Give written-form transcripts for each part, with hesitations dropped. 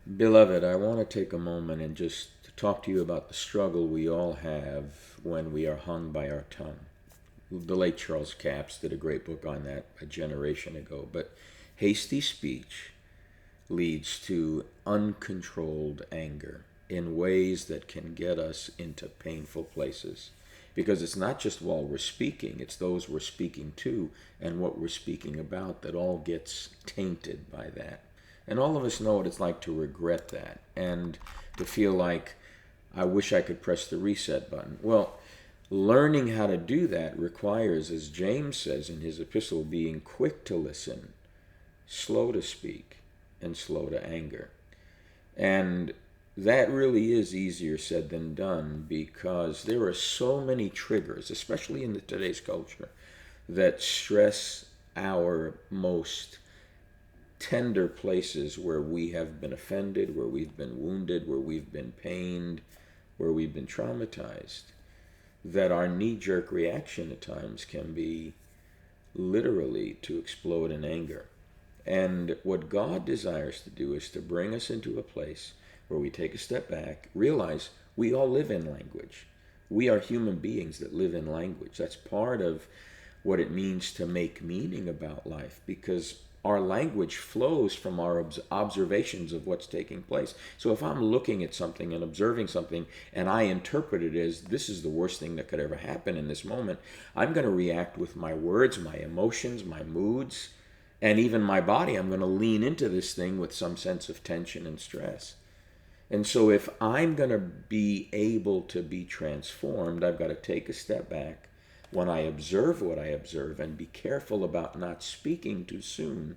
Beloved, I want to take a moment and just talk to you about the struggle we all have when we are hung by our tongue. The late Charles Capps did a great book on that a generation ago. But hasty speech leads to uncontrolled anger in ways that can get us into painful places. Because it's not just while we're speaking, it's those we're speaking to and what we're speaking about that all gets tainted by that. And all of us know what it's like to regret that and to feel like, I wish I could press the reset button. Well, learning how to do that requires, as James says in his epistle, being quick to listen, slow to speak, and slow to anger. And that really is easier said than done because there are so many triggers, especially in today's culture, that stress our most tender places where we have been offended, where we've been wounded, where we've been pained, where we've been traumatized, that our knee-jerk reaction at times can be literally to explode in anger. And what God desires to do is to bring us into a place where we take a step back, realize we all live in language. We are human beings that live in language. That's part of what it means to make meaning about life, because our language flows from our observations of what's taking place. So if I'm looking at something and observing something and I interpret it as this is the worst thing that could ever happen in this moment, I'm going to react with my words, my emotions, my moods, and even my body. I'm going to lean into this thing with some sense of tension and stress. And so if I'm going to be able to be transformed, I've got to take a step back when I observe what I observe and be careful about not speaking too soon.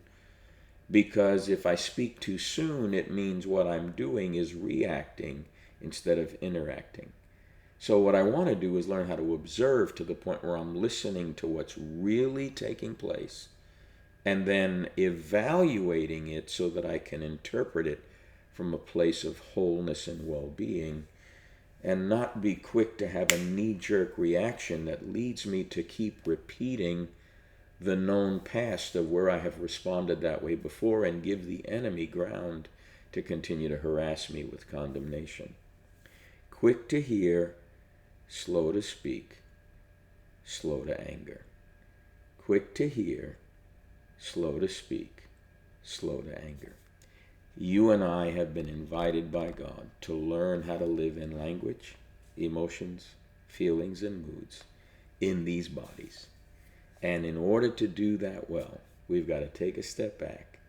Because if I speak too soon, it means what I'm doing is reacting instead of interacting. So what I want to do is learn how to observe to the point where I'm listening to what's really taking place and then evaluating it so that I can interpret it from a place of wholeness and well-being, and not be quick to have a knee-jerk reaction that leads me to keep repeating the known past of where I have responded that way before and give the enemy ground to continue to harass me with condemnation. Quick to hear, slow to speak, slow to anger. Quick to hear, slow to speak, slow to anger. You and I have been invited by God to learn how to live in language, emotions, feelings, and moods in these bodies. And in order to do that well, we've got to take a step back,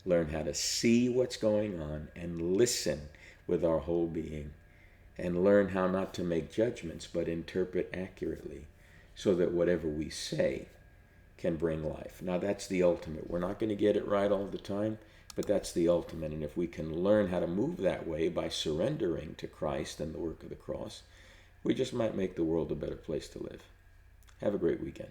learn how to see what's going on, and listen with our whole being, and learn how not to make judgments, but interpret accurately, so that whatever we say can bring life. Now that's the ultimate. We're not going to get it right all the time, but that's the ultimate. And if we can learn how to move that way by surrendering to Christ and the work of the cross, we just might make the world a better place to live. Have a great weekend.